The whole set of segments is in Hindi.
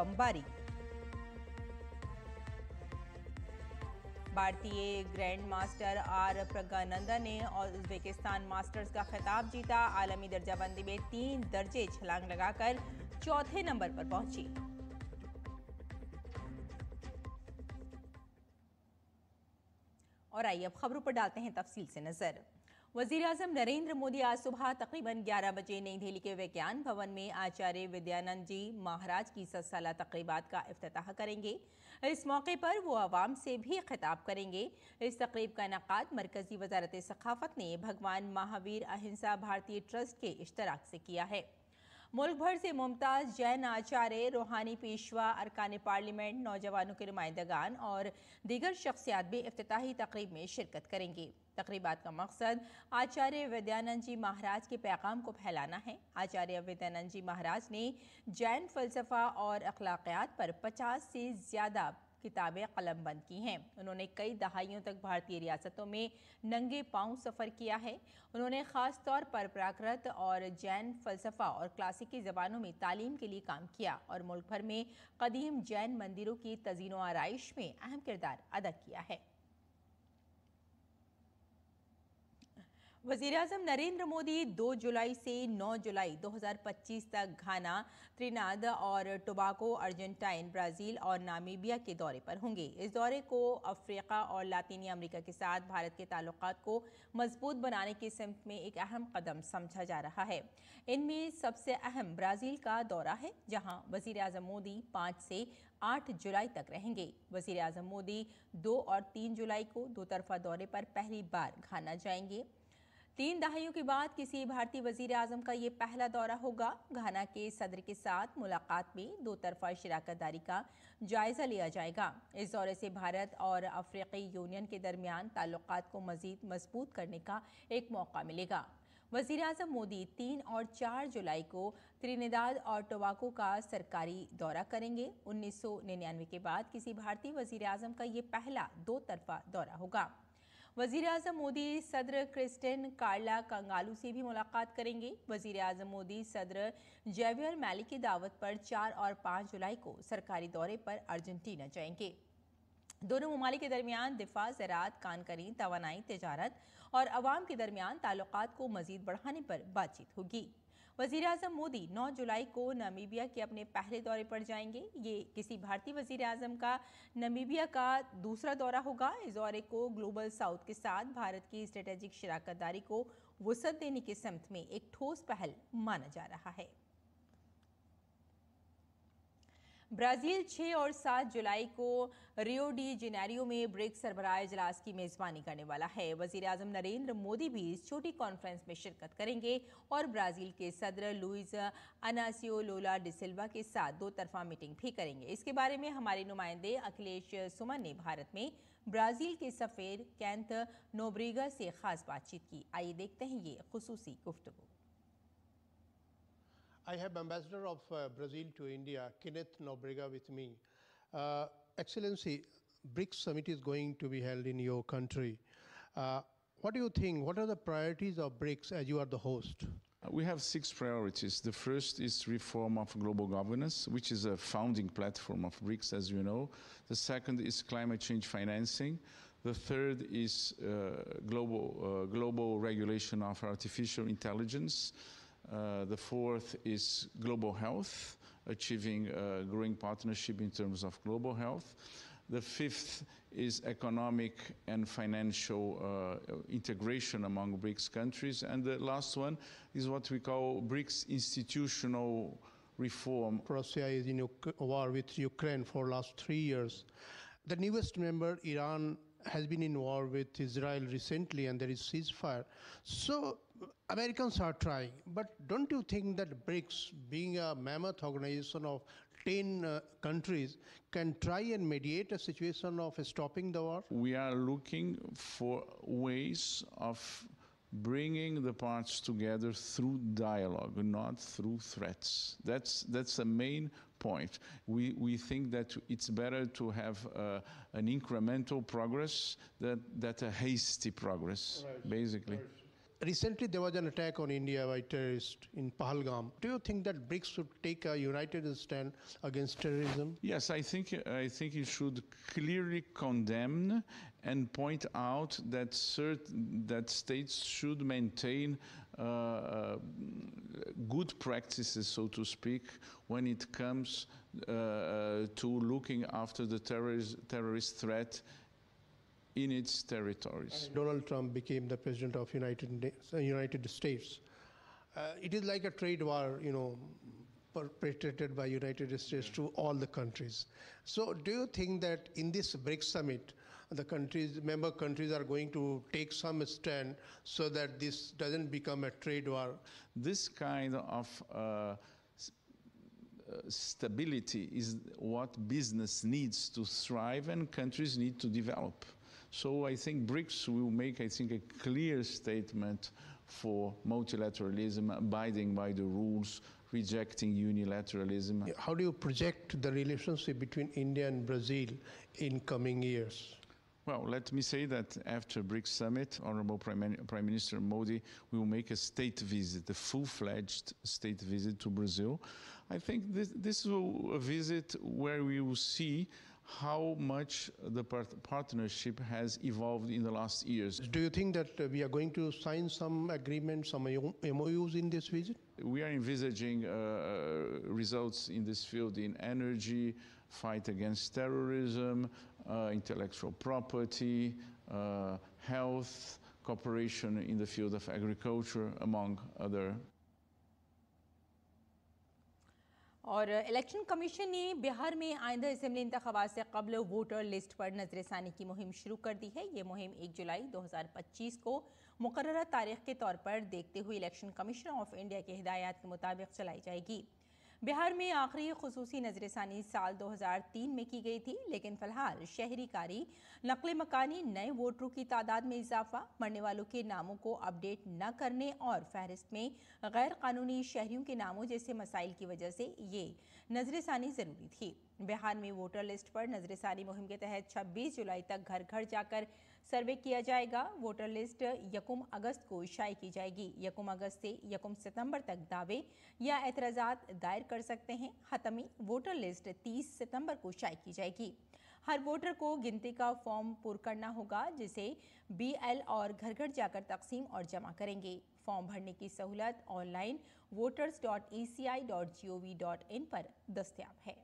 बमबारी। भारतीय ग्रैंड मास्टर आर प्रज्ञानंदा ने उज्बेकिस्तान मास्टर्स का खिताब जीता। आलमी दर्जाबंदी में 3 दर्जे छलांग लगाकर चौथे नंबर पर पहुंची। और आइए अब खबरों पर डालते हैं तफसील से नजर। वजीर-ए-आजम नरेंद्र मोदी आज सुबह तकरीबन 11 बजे नई दिल्ली के विज्ञान भवन में आचार्य विद्यानंद जी महाराज की 100 साला तकरीबात का इफ्तिताह करेंगे। इस मौके पर वो आवाम से भी खिताब करेंगे। इस तकरीब का इनेकाद मरकजी वजारत सखाफत ने भगवान महावीर अहिंसा भारतीय ट्रस्ट के इश्तराक से किया है। मुल्क भर से मुमताज जैन आचार्य, रूहानी पेशवा, अरकान पार्लियामेंट, नौजवानों के नुमाइंदगान और दीगर शख्सियात भी इफ्तिताही तकरीब में शिरकत करेंगे। तकरीबात का मकसद आचार्य विद्यानंद जी महाराज के पैगाम को फैलाना है। आचार्य विद्यानंद जी महाराज ने जैन फलसफा और अखलाकियात पर 50 से ज़्यादा किताबें कलमबंद की हैं। उन्होंने कई दहाइयों तक भारतीय रियासतों में नंगे पांव सफ़र किया है। उन्होंने ख़ास तौर पर प्राकृत और जैन फलसफा और क्लासिकी ज़बानों में तालीम के लिए काम किया और मुल्क भर में कदीम जैन मंदिरों की तज़ीन व आराइश में अहम किरदार अदा किया है। वज़ीर-ए-आज़म नरेंद्र मोदी 2 जुलाई से 9 जुलाई 2025 तक घाना, त्रिनाद और टोबागो, अर्जेंटाइन, ब्राज़ील और नामीबिया के दौरे पर होंगे। इस दौरे को अफ्रीका और लातीनी अमेरिका के साथ भारत के ताल्लुकात को मजबूत बनाने की सिमत में एक अहम कदम समझा जा रहा है। इनमें सबसे अहम ब्राज़ील का दौरा है, जहां वज़ीर-ए-आज़म मोदी 5 से 8 जुलाई तक रहेंगे। वज़ीर-ए-आज़म मोदी 2 और 3 जुलाई को दो तरफा दौरे पर पहली बार घाना जाएंगे। 3 दहाइयों के बाद किसी भारतीय वजीर आजम का ये पहला दौरा होगा। घाना के सदर के साथ मुलाकात में दो तरफा शराकतदारी का जायजा लिया जाएगा। इस दौरे से भारत और अफ्रीकी यूनियन के दरमियान ताल्लुकात को मजीद मजबूत करने का एक मौका मिलेगा। वजीर आजम मोदी 3 और 4 जुलाई को त्रिनिदाद और टोबागो का सरकारी दौरा करेंगे। 1999 के बाद किसी भारतीय वजीर आजम का ये पहला दो तरफा दौरा होगा। वजीर आजम मोदी सदर क्रिस्टिन कार्ला कंगालू से भी मुलाकात करेंगे। वजीर आजम मोदी सदर जेवियर मैली की दावत पर 4 और 5 जुलाई को सरकारी दौरे पर अर्जेंटीना जाएंगे। दोनों ममालिक के दरमियान दिफा, ज़राअत, कानकरी, तवानाई, तिजारत और अवाम के दरमियान ताल्लुकात को मजीद बढ़ाने पर बातचीत होगी। वज़ीर आज़म मोदी 9 जुलाई को नामीबिया के अपने पहले दौरे पर जाएंगे। ये किसी भारतीय वज़ीर आज़म का नामीबिया का दूसरा दौरा होगा। इस दौरे को ग्लोबल साउथ के साथ भारत की स्ट्रेटेजिक शराकतदारी को वसअत देने की समत में एक ठोस पहल माना जा रहा है। ब्राज़ील 6 और 7 जुलाई को रियो डी जेनेरियो में ब्रिक्स सरबराह इजलास की मेज़बानी करने वाला है। वज़ीर आज़म नरेंद्र मोदी भी इस छोटी कॉन्फ्रेंस में शिरकत करेंगे और ब्राज़ील के सदर लुइस अनासियो लूला डी सिल्वा के साथ दो तरफा मीटिंग भी करेंगे। इसके बारे में हमारे नुमाइंदे अखिलेश सुमन ने भारत में ब्राज़ील के सफ़ीर कैंथ नोब्रेगा से खास बातचीत की। आइए देखते हैं ये खुसूसी गुफ्तगू। I have Ambassador of Brazil to India, Kenneth Nobrega, with me. Excellency, BRICS Summit is going to be held in your country. What do you think? What are the priorities of BRICS as you are the host? We have 6 priorities. The first is reform of global governance, which is a founding platform of BRICS, as you know. The second is climate change financing. The third is global regulation of artificial intelligence. The fourth is global health, achieving a growing partnership in terms of global health. The fifth is economic and financial integration among BRICS countries. And the last one is what we call BRICS institutional reform. Russia is in war with Ukraine for last 3 years. The newest member, Iran, has been in war with Israel recently, and there is ceasefire. So Americans are trying, but don't you think that BRICS, being a mammoth organization of 10 countries, can try and mediate a situation of stopping the war? We are looking for ways of bringing the parts together through dialogue, not through threats. That's the main point. We think that it's better to have an incremental progress than a hasty progress, right, basically. Right. Recently, there was an attack on India by terrorists in Pahalgam. Do you think that BRICS should take a united stand against terrorism? Yes, I think it should clearly condemn and point out that that states should maintain good practices, so to speak, when it comes to looking after the terrorist threat in its territories. Donald Trump became the president of United States. It is like a trade war, perpetrated by United States to all the countries. So do you think that in this BRICS summit, the member countries are going to take some stand so that this doesn't become a trade war? This kind of stability is what business needs to thrive and countries need to develop. So I think BRICS will make, a clear statement for multilateralism, abiding by the rules, rejecting unilateralism. How do you project the relationship between India and Brazil in coming years? Well, let me say that after BRICS summit, Honorable Prime Minister Modi will make a state visit, a full-fledged state visit to Brazil. I think this will a visit where we will see how much the partnership has evolved in the last years. Do you think that we are going to sign some agreements, some MOUs in this visit? We are envisaging results in this field in energy, fight against terrorism, intellectual property, health, cooperation in the field of agriculture, among other. और इलेक्शन कमीशन ने बिहार में आइंदा असेंबली इंतखाबात से कबल वोटर लिस्ट पर नजरसानी की मुहिम शुरू कर दी है। ये मुहिम 1 जुलाई 2025 को मुकर्ररा तारीख के तौर पर देखते हुए इलेक्शन कमीशन ऑफ इंडिया के हिदायत के मुताबिक चलाई जाएगी। बिहार में आखिरी खुसूसी नजरसानी साल 2003 में की गई थी, लेकिन फिलहाल शहरी कारी, नकल मकानी, नए वोटरों की तादाद में इजाफा, मरने वालों के नामों को अपडेट न करने और फहरिस्त में गैर कानूनी शहरियों के नामों जैसे मसाइल की वजह से ये नजरसानी जरूरी थी। बिहार में वोटर लिस्ट पर नजरसानी मुहिम के तहत 26 जुलाई तक घर घर जाकर सर्वे किया जाएगा। वोटर लिस्ट 1 अगस्त को शाये की जाएगी। 1 अगस्त से 1 सितंबर तक दावे या एतराज़ात दायर कर सकते हैं। हतमी वोटर लिस्ट 30 सितंबर को शाये की जाएगी। हर वोटर को गिनती का फॉर्म पुर करना होगा, जिसे BL और घर घर जाकर तकसीम और जमा करेंगे। फॉर्म भरने की सहूलत ऑनलाइन voters.eci.gov.in पर दस्तयाब है।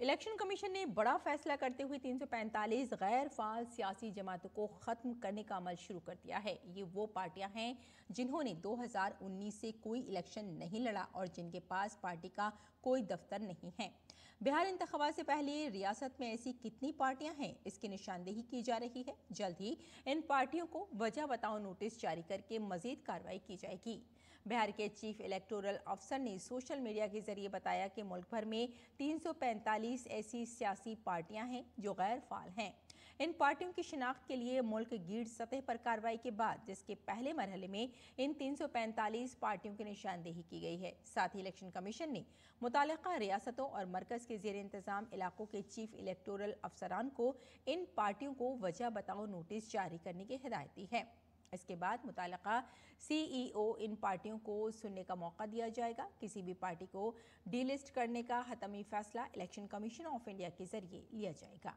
इलेक्शन कमीशन ने बड़ा फैसला करते हुए 345 गैर फाल सियासी जमातों को खत्म करने का अमल शुरू कर दिया है। ये वो पार्टियां हैं जिन्होंने 2019 से कोई इलेक्शन नहीं लड़ा और जिनके पास पार्टी का कोई दफ्तर नहीं है। बिहार इंतखाबात से पहले रियासत में ऐसी कितनी पार्टियां हैं, इसकी निशानदेही की जा रही है। जल्द ही इन पार्टियों को वजह बताओ नोटिस जारी करके मजीद कार्रवाई की जाएगी। बिहार के चीफ इलेक्टोरल अफसर ने सोशल मीडिया के जरिए बताया कि मुल्क भर में 345 ऐसी सियासी पार्टियां हैं जो गैर फाल हैं। इन पार्टियों की शिनाख्त के लिए मुल्क गीर सतह पर कार्रवाई के बाद, जिसके पहले मरहले में इन 345 पार्टियों की निशानदेही की गई है। साथ ही इलेक्शन कमीशन ने मुतालिका रियासतों और मरकज के जेर इंतजाम इलाकों के चीफ इलेक्टोरल अफसरान को इन पार्टियों को वजह बताओ नोटिस जारी करने की हिदायत दी है। इसके बाद मुतालिका CEO इन पार्टियों को सुनने का मौका दिया जाएगा। किसी भी पार्टी को डीलिस्ट करने का हतमी फैसला इलेक्शन कमीशन ऑफ इंडिया के जरिए लिया जाएगा।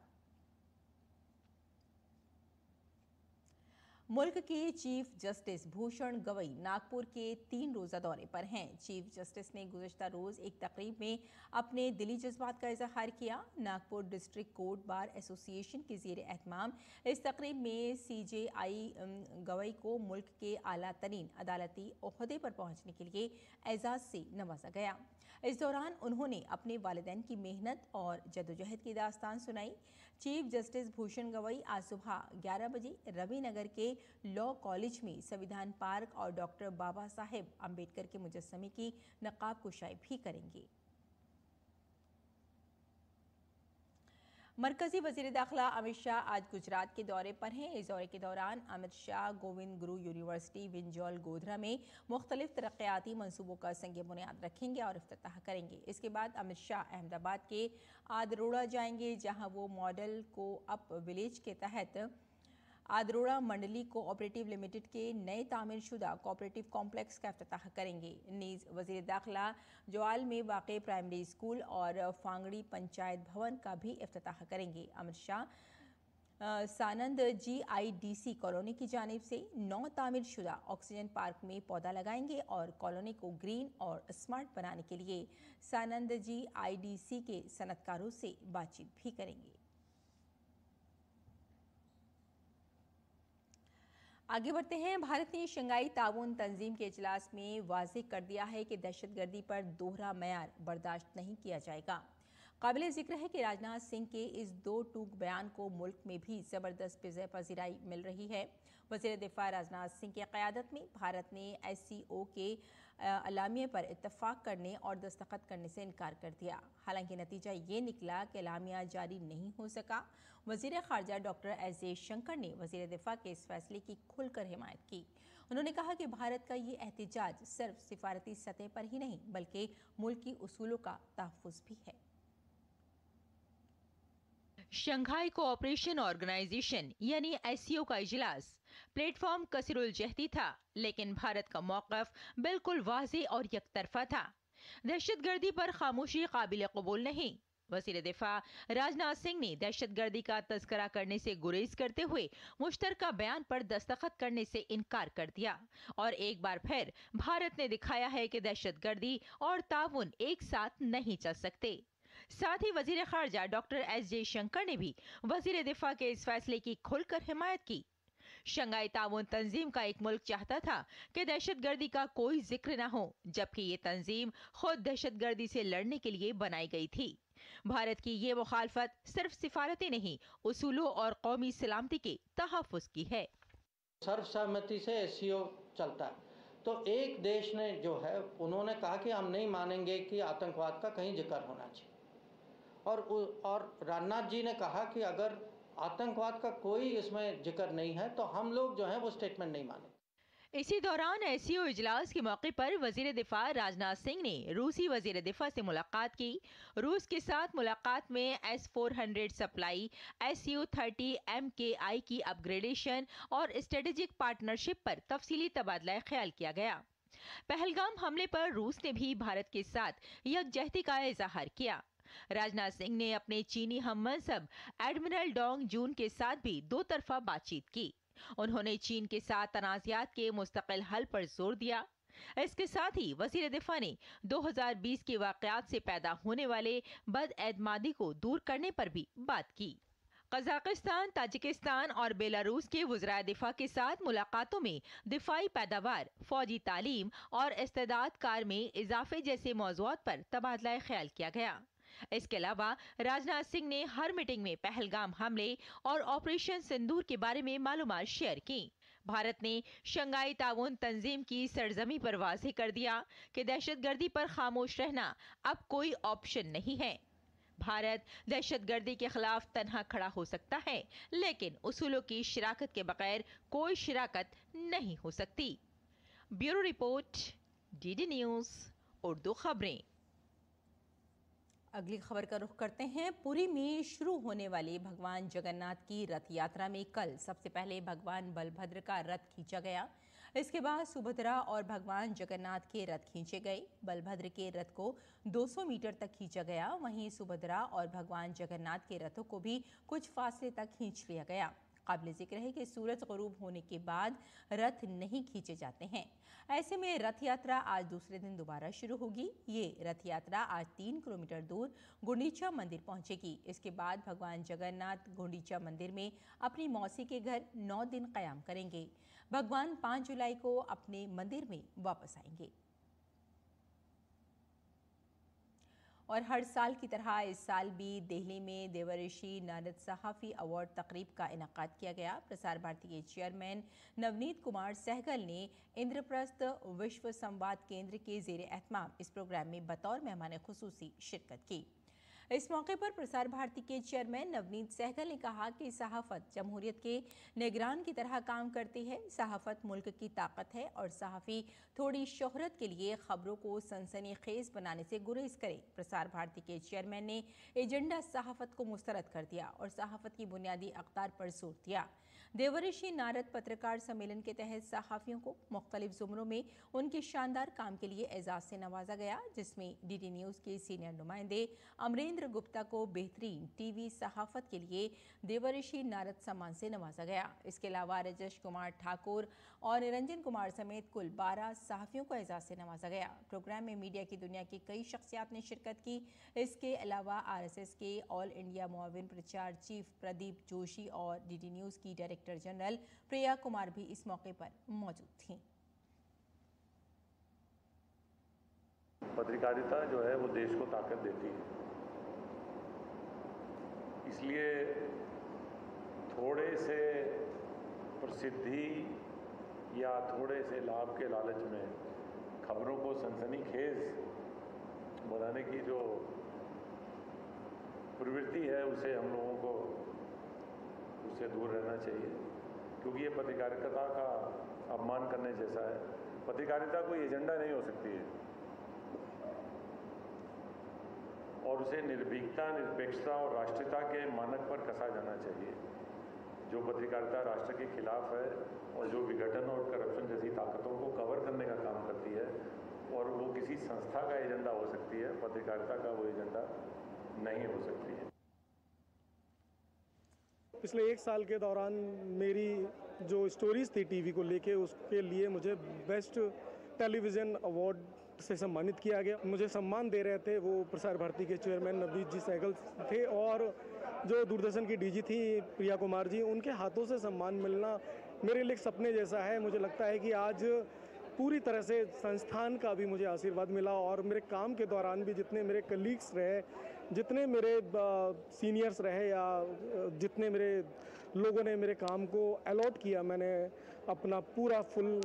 मुल्क के चीफ जस्टिस भूषण गवई नागपुर के 3 रोज़ा दौरे पर हैं। चीफ जस्टिस ने गुज़श्ता रोज़ एक तकरीब में अपने दिली जज्बात का इजहार किया। Nagpur district court bar association के ज़ेर एहतमाम इस तकरीब में CJI गवई को मुल्क के आला तरीन अदालती ओहदे पर पहुँचने के लिए एजाज़ से नवाजा गया। इस दौरान उन्होंने अपने वालिदैन की मेहनत और जदोजहद की दास्तान सुनाई। चीफ जस्टिस भूषण गवई आज सुबह 11 बजे रवि नगर के लॉ कॉलेज में संविधान पार्क और डॉक्टर बाबा साहेब अम्बेडकर के मुजस्समे की नकाब कुशाई भी करेंगे। मरकजी वजीर दाखिला अमित शाह आज गुजरात के दौरे पर हैं। इस दौरे के दौरान अमित शाह गोविंद गुरु यूनिवर्सिटी विंजौल गोधरा में मुख्तलिफ तरक्याती मंसूबों का संग बुनियाद रखेंगे और इफ्तिताह करेंगे। इसके बाद अमित शाह अहमदाबाद के आदरोड़ा जाएंगे, जहां वो मॉडल को अप विलेज के तहत आदरोड़ा मंडली कोऑपरेटिव लिमिटेड के नए तामीरशुदा कोऑपरेटिव कॉम्प्लेक्स का इफ्तिताह करेंगे। नीज वजीर दाखिला जोआल में वाक़ प्राइमरी स्कूल और फांगड़ी पंचायत भवन का भी इफ्तिताह करेंगे। अमित शाह सानंद GIDC कॉलोनी की जानिब से नौ तामीरशुदा ऑक्सीजन पार्क में पौधा लगाएंगे और कॉलोनी को ग्रीन और स्मार्ट बनाने के लिए सानंद GIDC के सनतकारों से बातचीत भी करेंगे। आगे बढ़ते हैं। भारत ने शंघाई ताउन तंजीम के इजलास में वाज़ेह कर दिया है कि दहशतगर्दी पर दोहरा मयार बर्दाश्त नहीं किया जाएगा। काबिल जिक्र है कि राजनाथ सिंह के इस दो टूक बयान को मुल्क में भी ज़बरदस्त पज़ीराई मिल रही है। वज़ीर दिफ़ा राजनाथ सिंह की क़यादत में भारत ने SCO के अलामिया पर इत्तफ़ाक़ करने और दस्तखत करने से इनकार कर दिया। हालांकि नतीजा ये निकला कि अलामिया जारी नहीं हो सका। वज़ीर ख़ारजा डॉक्टर S जयशंकर ने वज़ीर दिफ़ा के इस फैसले की खुलकर हिमायत की। उन्होंने कहा कि भारत का ये एहतिजाज सिर्फ सिफारती सतह पर ही नहीं बल्कि मुल्की उसूलों का तहफ़्फ़ुज़ भी है। शंघाई कोऑपरेशन ऑर्गेनाइजेशन यानी SCO का इजलास प्लेटफॉर्म कसीरुल जहती था, लेकिन भारत का मौक़िफ़ बिल्कुल वाज़ेह और यकतरफा था। दहशतगर्दी पर खामोशी काबिल कबूल नहीं। वज़ीर दिफ़ा राजनाथ सिंह ने दहशतगर्दी का तज़किरा करने से गुरेज करते हुए मुश्तरका बयान पर दस्तखत करने से इनकार कर दिया और एक बार फिर भारत ने दिखाया है कि दहशतगर्दी और ताउन एक साथ नहीं चल सकते। साथ ही वज़ीर ख़ारजा डॉक्टर S जयशंकर ने भी वज़ीर दिफ़ा के इस फैसले की खुलकर हिमायत की। शंघाई ताउन तंजीम का एक मुल्क चाहता था कि दहशतगर्दी का कोई जिक्र न हो, जबकि ये तंजीम खुद दहशतगर्दी से लड़ने के लिए बनाई गई थी। भारत की ये मुखालफत सिर्फ सिफारती नहीं, उसूलों और कौमी सलामती के तहफ़्फ़ुज़ की है। सर्वसम्मति से SCO चलता है, तो एक देश ने जो है उन्होंने कहा कि हम नहीं मानेंगे कि आतंकवाद का कहीं जिक्र होना चाहिए, और राजनाथ जी ने कहा कि अगर आतंकवाद का कोई इसमें जिक्र नहीं है तो हम लोग जो है वो स्टेटमेंट नहीं मानेंगे। इसी दौरान SCO इजलास के मौके पर वजीर दिफा राजनाथ सिंह ने रूसी वजीर दिफा से मुलाकात की। रूस के साथ मुलाकात में S-400 सप्लाई, SU-30 MKI की अपग्रेडेशन और स्ट्रेटेजिक पार्टनरशिप पर तफसीली तबादला ख्याल किया गया। पहलगाम हमले पर रूस ने भी भारत के साथ यकजहती का इजहार किया। राजनाथ सिंह ने अपने चीनी हममनसब एडमिरल डोंग जून के साथ भी दो तरफा बातचीत की। उन्होंने चीन के साथ तनाज़ात के मुस्तकिल हल पर जोर दिया। इसके साथ ही वज़ीर दिफा ने 2020 के वाक़यात से पैदा होने वाले बदएतमादी को दूर करने पर भी बात की। कजाकिस्तान, ताजिकिस्तान और बेलारूस के वज़राए दिफा के साथ मुलाकातों में दिफाई पैदावार, फौजी तालीम और इस्तेदाद कार में इजाफे जैसे मौज़ूआत पर तबादला ख्याल किया गया। इसके अलावा राजनाथ सिंह ने हर मीटिंग में पहलगाम हमले और ऑपरेशन सिंदूर के बारे में मालूमात शेयर की। भारत ने शंघाई ताउन तंजीम की सरजमी पर वाज़ेह कर दिया कि दहशतगर्दी पर खामोश रहना अब कोई ऑप्शन नहीं है। भारत दहशतगर्दी के खिलाफ तन्हा खड़ा हो सकता है, लेकिन उसूलों की शिराकत के बगैर कोई शिराकत नहीं हो सकती। Bureau report, DD news, Urdu खबरें। अगली खबर का रुख करते हैं। पुरी में शुरू होने वाली भगवान जगन्नाथ की रथ यात्रा में कल सबसे पहले भगवान बलभद्र का रथ खींचा गया। इसके बाद सुभद्रा और भगवान जगन्नाथ के रथ खींचे गए। बलभद्र के रथ को 200 मीटर तक खींचा गया, वहीं सुभद्रा और भगवान जगन्नाथ के रथों को भी कुछ फासले तक खींच लिया गया। काबिल जिक्र है कि सूरज ग़ुरूब होने के बाद रथ नहीं खींचे जाते हैं। ऐसे में रथ यात्रा आज दूसरे दिन दोबारा शुरू होगी। ये रथ यात्रा आज 3 किलोमीटर दूर गुंडीचा मंदिर पहुंचेगी। इसके बाद भगवान जगन्नाथ गुंडीचा मंदिर में अपनी मौसी के घर 9 दिन क़याम करेंगे। भगवान 5 जुलाई को अपने मंदिर में वापस आएंगे। और हर साल की तरह इस साल भी दिल्ली में देवर्षि नारद सहाफ़ी अवार्ड तकरीब का इनेकाद किया गया। प्रसार भारती के चेयरमैन नवनीत कुमार सहगल ने इंद्रप्रस्थ विश्व संवाद केंद्र के ज़ेर एहतमाम इस प्रोग्राम में बतौर मेहमान खुसूसी शिरकत की। इस मौके पर प्रसार भारती के चेयरमैन नवनीत सहगल ने कहा कि सहाफत जमहूरियत के निगरान की तरह काम करती है। सहाफत मुल्क की ताकत है और सहाफ़ी थोड़ी शोहरत के लिए खबरों को सनसनीखेज बनाने से गुरेज करे। प्रसार भारती के चेयरमैन ने एजेंडा सहाफत को मुस्तरद कर दिया और सहाफत की बुनियादी अक़दार पर जोर दिया। देवर्षि नारद पत्रकार सम्मेलन के तहत सहाफ़ियों को मुख्तलिफ ज़ुमरों में उनके शानदार काम के लिए एजाज़ से नवाजा गया, जिसमें डीडी न्यूज़ के सीनियर नुमाइंदे अमरेंद्र गुप्ता को बेहतरीन टीवी सहाफ़त के लिए देवर्षि नारद सम्मान से नवाजा गया। इसके अलावा रजश कुमार ठाकुर और निरंजन कुमार समेत कुल 12 सहाफ़ियों को एजाज़ से नवाजा गया। प्रोग्राम में मीडिया की दुनिया की कई शख्सियात ने शिरकत की। इसके अलावा RSS के ऑल इंडिया मुआविन प्रचार चीफ प्रदीप जोशी और डीडी न्यूज़ की डायरेक्टर जनरल प्रिया कुमार भी इस मौके पर मौजूद थीं। पत्रकारिता जो है वो देश को ताकत देती है, इसलिए थोड़े से प्रसिद्धि या थोड़े से लाभ के लालच में खबरों को सनसनीखेज बनाने की जो प्रवृत्ति है उसे हम लोगों को उससे दूर रहना चाहिए, क्योंकि ये पत्रकारिता का अपमान करने जैसा है। पत्रकारिता कोई एजेंडा नहीं हो सकती है और उसे निर्भीकता, निरपेक्षता और राष्ट्रीयता के मानक पर कसा जाना चाहिए। जो पत्रकारिता राष्ट्र के खिलाफ है और जो विघटन और करप्शन जैसी ताकतों को कवर करने का काम करती है, और वो किसी संस्था का एजेंडा हो सकती है, पत्रकारिता का वो एजेंडा नहीं हो सकती है। पिछले 1 साल के दौरान मेरी जो स्टोरीज थी टीवी को लेके, उसके लिए मुझे बेस्ट टेलीविज़न अवार्ड से सम्मानित किया गया। मुझे सम्मान दे रहे थे वो प्रसार भारती के चेयरमैन नवनीत जी सहगल थे और जो दूरदर्शन की डीजी थी प्रिया कुमार जी, उनके हाथों से सम्मान मिलना मेरे लिए सपने जैसा है। मुझे लगता है कि आज पूरी तरह से संस्थान का भी मुझे आशीर्वाद मिला और मेरे काम के दौरान भी जितने मेरे कलीग्स रहे, जितने मेरे सीनियर्स रहे या जितने मेरे लोगों ने मेरे काम को अलॉट किया, मैंने अपना पूरा फुल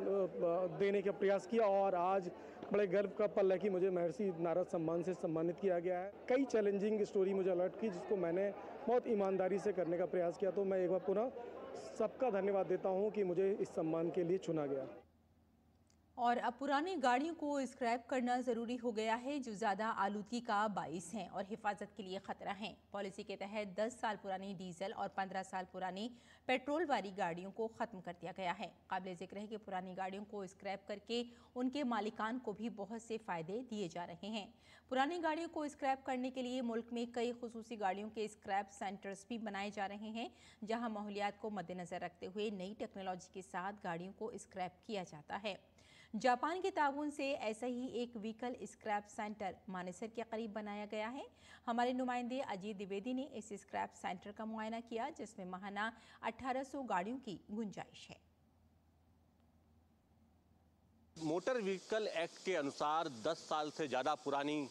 देने का प्रयास किया और आज बड़े गर्व का पल है कि मुझे महर्षि नारद सम्मान से सम्मानित किया गया है। कई चैलेंजिंग स्टोरी मुझे अलॉट की जिसको मैंने बहुत ईमानदारी से करने का प्रयास किया, तो मैं एक बार पुनः सबका धन्यवाद देता हूँ कि मुझे इस सम्मान के लिए चुना गया। और अब पुरानी गाड़ियों को स्क्रैप करना ज़रूरी हो गया है जो ज़्यादा आलूदगी का बाइस हैं और हिफाजत के लिए ख़तरा हैं। पॉलिसी के तहत 10 साल पुरानी डीजल और 15 साल पुरानी पेट्रोल वाली गाड़ियों को ख़त्म कर दिया गया है। काबिल ज़िक्र है कि पुरानी गाड़ियों को स्क्रैप करके उनके मालिकान को भी बहुत से फ़ायदे दिए जा रहे हैं। पुरानी गाड़ियों को स्क्रैप करने के लिए मुल्क में कई खुसूसी गाड़ियों के स्क्रैप सेंटर्स भी बनाए जा रहे हैं, जहाँ माहौलियात को मद्देनज़र रखते हुए नई टेक्नोलॉजी के साथ गाड़ियों को स्क्रैप किया जाता है। जापान के ताउन से ऐसा ही एक व्हीकल स्क्रैप सेंटर मानेसर के करीब बनाया गया है। हमारे नुमाइंदे अजीत द्विवेदी ने इस स्क्रैप सेंटर का मुआयना किया, जिसमें माहाना 1800 गाड़ियों की गुंजाइश है। मोटर व्हीकल एक्ट के अनुसार 10 साल से ज़्यादा पुरानी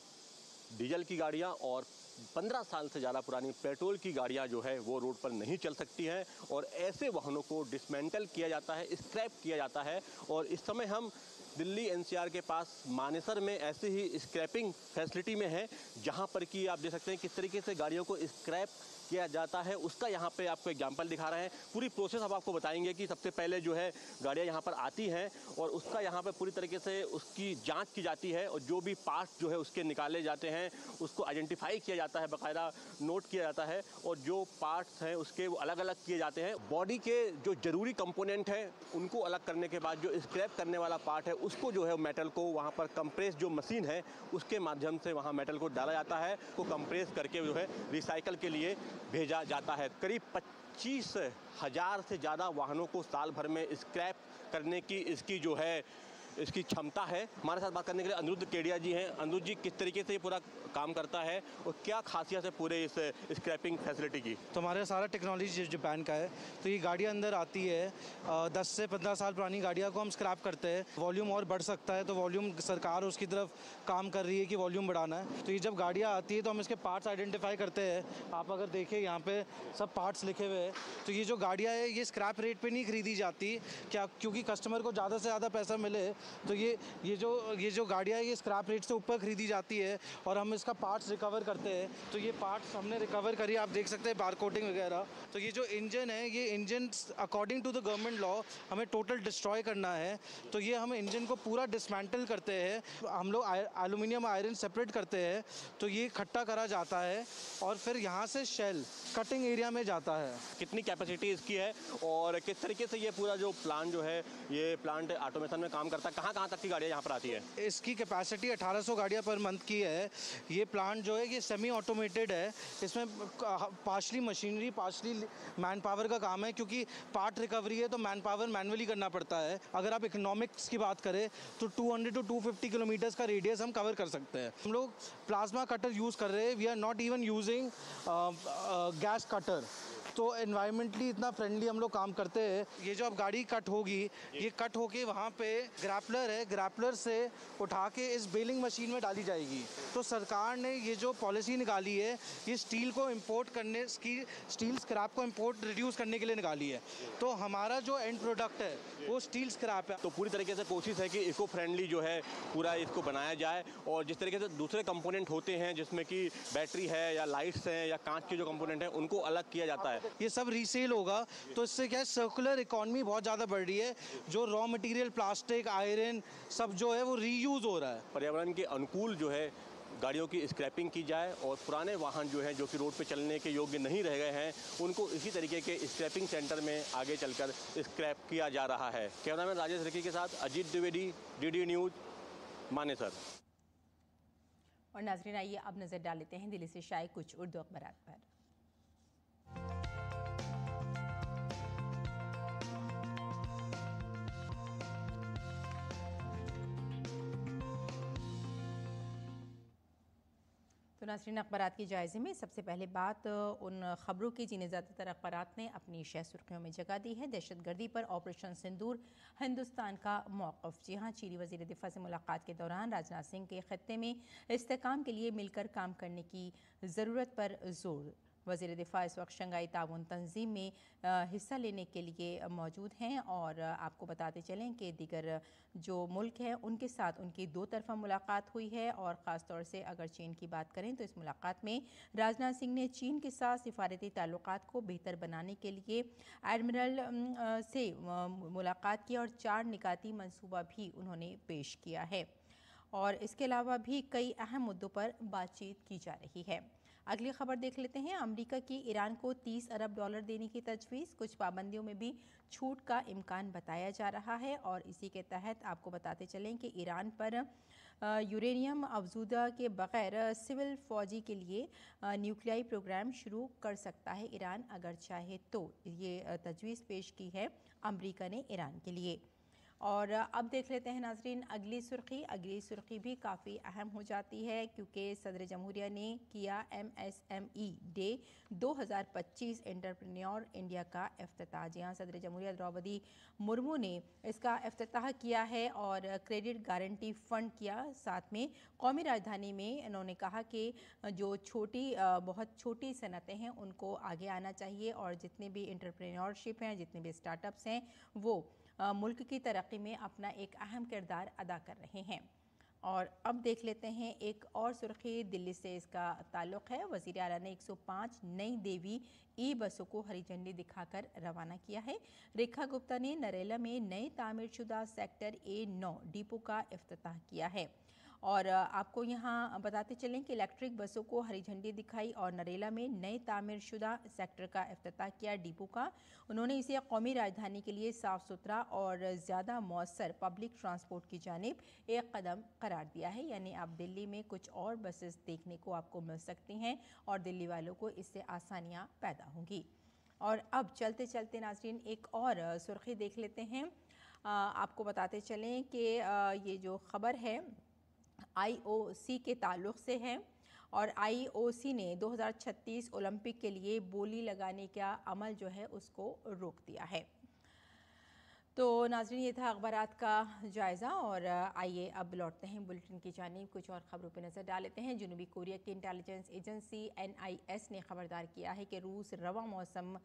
डीजल की गाड़ियां और 15 साल से ज़्यादा पुरानी पेट्रोल की गाड़ियां जो है वो रोड पर नहीं चल सकती हैं और ऐसे वाहनों को डिसमेंटल किया जाता है, स्क्रैप किया जाता है। और इस समय हम दिल्ली NCR के पास मानेसर में ऐसे ही स्क्रैपिंग फैसिलिटी में है, जहां पर कि आप देख सकते हैं किस तरीके से गाड़ियों को स्क्रैप किया जाता है। उसका यहाँ पे आपको एग्जांपल दिखा रहे हैं। पूरी प्रोसेस अब आपको बताएंगे कि सबसे पहले जो है गाड़ियाँ यहाँ पर आती हैं और उसका यहाँ पे पूरी तरीके से उसकी जांच की जाती है और जो भी पार्ट्स जो है उसके निकाले जाते हैं, उसको आइडेंटिफाई किया जाता है, बाकायदा नोट किया जाता है और जो पार्ट्स हैं उसके वो अलग अलग किए जाते हैं। बॉडी के जो जरूरी कंपोनेंट हैं उनको अलग करने के बाद जो स्क्रैप करने वाला पार्ट है उसको जो है मेटल को वहाँ पर कंप्रेस जो मशीन है उसके माध्यम से वहाँ मेटल को डाला जाता है, को कंप्रेस करके जो है रिसाइकल के लिए भेजा जाता है। करीब 25,000 से ज़्यादा वाहनों को साल भर में स्क्रैप करने की इसकी जो है इसकी क्षमता है। हमारे साथ बात करने के लिए अनिरुद्ध केडिया जी हैं। अनिरुद्ध जी, किस तरीके से ये पूरा काम करता है और क्या खासियत है पूरे इस स्क्रैपिंग फैसिलिटी की? तो हमारे सारा टेक्नोलॉजी जापान का है, तो ये गाड़ियाँ अंदर आती है 10 से 15 साल पुरानी गाड़ियाँ को हम स्क्रैप करते हैं। वॉल्यूम और बढ़ सकता है तो वॉल्यूम सरकार उसकी तरफ काम कर रही है कि वॉल्यूम बढ़ाना है। तो ये जब गाड़ियाँ आती है तो हम इसके पार्ट्स आइडेंटिफाई करते हैं। आप अगर देखें यहाँ पे सब पार्ट्स लिखे हुए हैं। तो ये जो गाड़ियाँ है ये स्क्रैप रेट पर नहीं खरीदी जाती, क्या क्योंकि कस्टमर को ज़्यादा से ज़्यादा पैसा मिले तो ये जो गाड़ियाँ ये स्क्रैप रेट से ऊपर खरीदी जाती है और हम इसका पार्ट्स रिकवर करते हैं। तो ये पार्ट्स हमने रिकवर करी, आप देख सकते हैं बार कोडिंग वगैरह। तो ये जो इंजन है, ये engine according to the government law हमें टोटल डिस्ट्रॉय करना है। तो ये हम इंजन को पूरा डिसमेंटल करते हैं, हम लोग एल्यूमिनियम आयरन सेपरेट करते हैं। तो ये इकट्ठा करा जाता है और फिर यहाँ से शेल कटिंग एरिया में जाता है। कितनी कैपेसिटी इसकी है और किस तरीके से ये पूरा जो प्लांट जो है, ये प्लांट ऑटोमेशन में काम करता है, कहाँ कहाँ तक की गाड़ियाँ यहाँ पर आती है? इसकी कैपेसिटी 1800 गाड़ियाँ पर मंथ की है। ये प्लांट जो है ये सेमी ऑटोमेटेड है। इसमें partially machinery partially man power का काम है, क्योंकि पार्ट रिकवरी है तो मैन पावर मैनुअली करना पड़ता है। अगर आप इकोनॉमिक्स की बात करें तो 200 to 250 किलोमीटर्स का रेडियस हम कवर कर सकते हैं। हम लोग प्लाज्मा कटर यूज़ कर रहे हैं, we are not even using gas cutter. तो एनवायरमेंटली इतना फ्रेंडली हम लोग काम करते हैं। ये जो अब गाड़ी कट होगी, ये कट होके वहाँ पे ग्रैपलर है, ग्रैपलर से उठा के इस बेलिंग मशीन में डाली जाएगी। तो सरकार ने ये जो पॉलिसी निकाली है, ये स्टील को इंपोर्ट करने स्टील स्क्रैप को इंपोर्ट रिड्यूस करने के लिए निकाली है। तो हमारा जो एंड प्रोडक्ट है वो स्टील स्क्रैप है। तो पूरी तरीके से कोशिश है कि इको फ्रेंडली जो है पूरा इसको बनाया जाए, और जिस तरीके से दूसरे कंपोनेंट होते हैं जिसमें कि बैटरी है या लाइट्स हैं या कांच के जो कंपोनेंट हैं उनको अलग किया जाता है, ये सब रीसेल होगा। तो इससे क्या है, सर्कुलर इकोनॉमी बहुत ज़्यादा बढ़ रही है। जो रॉ मटेरियल प्लास्टिक आयरन सब जो है वो रीयूज हो रहा है। पर्यावरण के अनुकूल जो है गाड़ियों की स्क्रैपिंग की जाए और पुराने वाहन जो हैं जो कि रोड पे चलने के योग्य नहीं रह गए हैं उनको इसी तरीके के स्क्रैपिंग सेंटर में आगे चलकर स्क्रैप किया जा रहा है। कैमरामैन राजेश रिकी के साथ अजीत द्विवेदी, DD न्यूज़, मानेसर। और नाज़रीन, आइए अब नज़र डाल लेते हैं दिल्ली से शाये कुछ उर्दू अखबारात पर। तो नाज़रीन, अखबारात के जायज़े में सबसे पहले बात उन खबरों की जिन्हें ज़्यादातर अखबारात ने अपनी शह सुर्खियों में जगह दी है। दहशतगर्दी पर ऑपरेशन सिंदूर, हिंदुस्तान का मौक़िफ़। जी हाँ, चीनी वज़ीर दिफ़ा से मुलाकात के दौरान राजनाथ सिंह के ख़ित्ते में इस्तेहकाम के लिए मिलकर काम करने की ज़रूरत पर ज़ोर। वज़ीर दिफ़ा इस वक्त शंघाई ताउन तंजीम में हिस्सा लेने के लिए मौजूद हैं और आपको बताते चलें कि दीगर जो मुल्क हैं उनके साथ उनकी दो तरफ़ा मुलाकात हुई है। और ख़ास तौर से अगर चीन की बात करें तो इस मुलाकात में राजनाथ सिंह ने चीन के साथ सिफारती ताल्लुकात को बेहतर बनाने के लिए एडमिरल से मुलाकात की और 4 निकाती मंसूबा भी उन्होंने पेश किया है। और इसके अलावा भी कई अहम मुद्दों पर बातचीत की जा रही है। अगली खबर देख लेते हैं। अमेरिका की ईरान को $30 अरब देने की तजवीज़, कुछ पाबंदियों में भी छूट का इम्कान बताया जा रहा है। और इसी के तहत आपको बताते चलें कि ईरान पर यूरेनियम अफजूदा के बग़ैर सिविल फ़ौजी के लिए न्यूक्लियाई प्रोग्राम शुरू कर सकता है ईरान अगर चाहे तो। ये तजवीज़ पेश की है अमेरिका ने ईरान के लिए। और अब देख लेते हैं नाजरीन अगली सुर्खी भी काफ़ी अहम हो जाती है, क्योंकि सदर जमहूरिया ने किया MSME डे 2025 एंटरप्रेन्योर इंडिया का इफ्तिताह। जी हाँ, सदर जमहूरिया द्रौपदी मुर्मू ने इसका इफ्तिताह किया है और क्रेडिट गारंटी फ़ंड किया। साथ में कौमी राजधानी में इन्होंने कहा कि जो बहुत छोटी सनतें हैं उनको आगे आना चाहिए और जितने भी एंटरप्रेन्योरशिप हैं, जितने भी स्टार्टअप्स हैं, वो मुल्क की तरक्की में अपना एक अहम किरदार अदा कर रहे हैं। और अब देख लेते हैं एक और सुर्खी, दिल्ली से इसका ताल्लुक़ है। वज़ीर आला ने 105 नई देवी ई बसों को हरी झंडी दिखाकर रवाना किया है। रेखा गुप्ता ने नरेला में नए तामीरशुदा सेक्टर A9 डिपो का इफ्तिताह किया है। और आपको यहाँ बताते चलें कि इलेक्ट्रिक बसों को हरी झंडी दिखाई और नरेला में नए तामीरशुदा सेक्टर का इफ्तिताह किया डिपो का। उन्होंने इसे कौमी राजधानी के लिए साफ़ सुथरा और ज़्यादा मौसर पब्लिक ट्रांसपोर्ट की जानिब एक कदम करार दिया है। यानी आप दिल्ली में कुछ और बसेस देखने को आपको मिल सकती हैं और दिल्ली वालों को इससे आसानियाँ पैदा होंगी। और अब चलते चलते नाज़रीन एक और सुर्खी देख लेते हैं। आपको बताते चलें कि ये जो ख़बर है IOC के ताल्लुक़ से है और IOC ने 2036 ओलंपिक के लिए बोली लगाने का अमल जो है उसको रोक दिया है। तो नाज़रीन, ये था अखबारात का जायज़ा और आइए अब लौटते हैं बुलेटिन की जानिब। कुछ और खबरों पर नज़र डाल लेते हैं। जनूबी कोरिया की इंटेलिजेंस एजेंसी NIS ने खबरदार किया है कि रूस रवा मौसम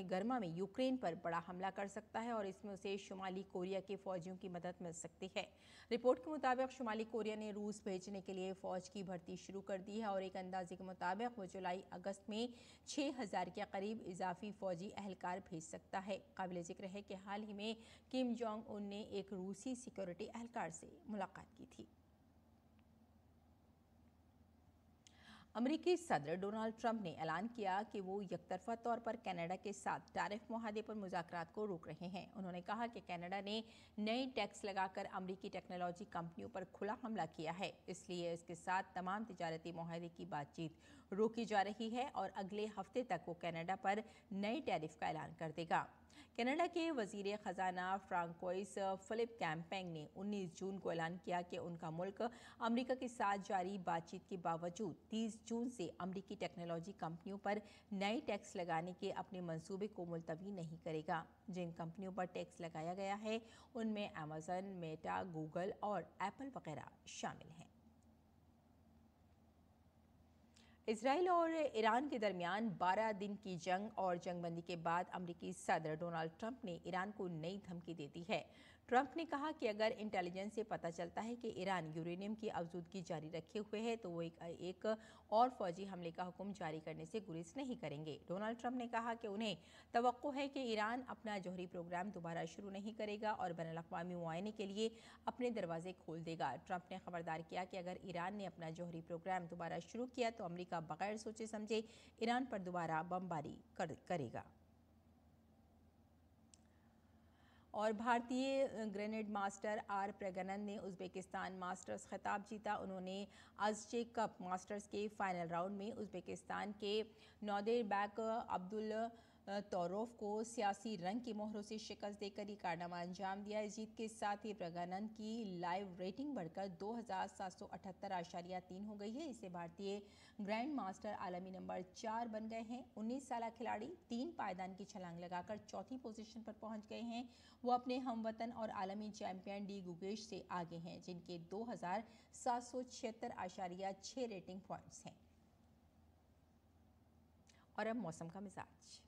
गर्मा में यूक्रेन पर बड़ा हमला कर सकता है और इसमें उसे शुमाली कोरिया के फौजियों की मदद मिल सकती है। रिपोर्ट के मुताबिक शुमाली कोरिया ने रूस भेजने के लिए फ़ौज की भर्ती शुरू कर दी है और एक अंदाजे के मुताबिक वो जुलाई अगस्त में 6000 के करीब इजाफी फौजी एहलकार भेज सकता है। काबिल जिक्र है कि हाल ही में किम जोंग उन ने एक रूसी सिक्योरिटी एहलकार से मुलाकात की थी। अमेरिकी सदर डोनाल्ड ट्रंप ने ऐलान किया कि वो एकतरफा तौर पर कनाडा के साथ टैरिफ मुआहदे पर मुज़ाकरात को रोक रहे हैं। उन्होंने कहा कि कनाडा ने नए टैक्स लगाकर अमेरिकी टेक्नोलॉजी कंपनियों पर खुला हमला किया है, इसलिए इसके साथ तमाम तिजारती मुआहदे की बातचीत रोकी जा रही है और अगले हफ्ते तक वो कनाडा पर नए टैरिफ का ऐलान कर देगा। कनाडा के वजीर ख़जाना फ्रांकोइस फिलिप कैम्पेंग ने 19 जून को ऐलान किया कि उनका मुल्क अमेरिका के साथ जारी बातचीत के बावजूद 30 जून से अमेरिकी टेक्नोलॉजी कंपनियों पर नए टैक्स लगाने के अपने मंसूबे को मुलतवी नहीं करेगा। जिन कंपनियों पर टैक्स लगाया गया है उनमें अमेजन, मेटा, गूगल और एप्पल वगैरह शामिल हैं। इजराइल और ईरान के दरमियान 12 दिन की जंग और जंगबंदी के बाद अमेरिकी सदर डोनाल्ड ट्रंप ने ईरान को नई धमकी दे दी है। ट्रंप ने कहा कि अगर इंटेलिजेंस से पता चलता है कि ईरान यूरेनियम की अफजूदगी जारी रखे हुए है तो वो एक और फौजी हमले का हुक्म जारी करने से गुरेज नहीं करेंगे। डोनाल्ड ट्रंप ने कहा कि उन्हें तवक्को है कि ईरान अपना जौहरी प्रोग्राम दोबारा शुरू नहीं करेगा और बैनुल-अक़वामी मुआयने के लिए अपने दरवाजे खोल देगा। ट्रंप ने खबरदार किया कि अगर ईरान ने अपना जौहरी प्रोग्राम दोबारा शुरू किया तो अमेरिका बगैर सोचे समझे ईरान पर दोबारा बमबारी करेगा। और भारतीय ग्रेनेड मास्टर आर प्रज्ञानंद ने उज़्बेकिस्तान मास्टर्स खिताब जीता। उन्होंने अज़चे कप मास्टर्स के फाइनल राउंड में उज़्बेकिस्तान के नौदेरबैक अब्दुल तौरोफ को सियासी रंग की मोहरों से शिकस्त देकर ये कारनामा अंजाम दिया। इस जीत के साथ ही प्रज्ञानंद की लाइव रेटिंग बढ़कर 2778.3 हो गई है। इससे भारतीय ग्रैंड मास्टर आलमी नंबर 4 बन गए हैं। 19 साल खिलाड़ी 3 पायदान की छलांग लगाकर चौथी पोजीशन पर पहुंच गए हैं। वो अपने हमवतन और आलमी चैंपियन डी गुगेश से आगे हैं, जिनके 2776.6 रेटिंग पॉइंट्स हैं। और अब मौसम का मिजाज।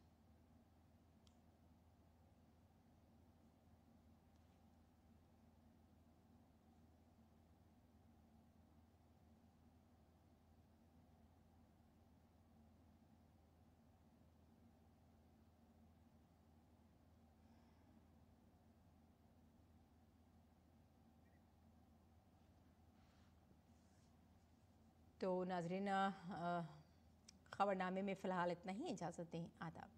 तो नाज़रीन, खबरनामे में फ़िलहाल इतना ही। इजाज़त दें। आदाब।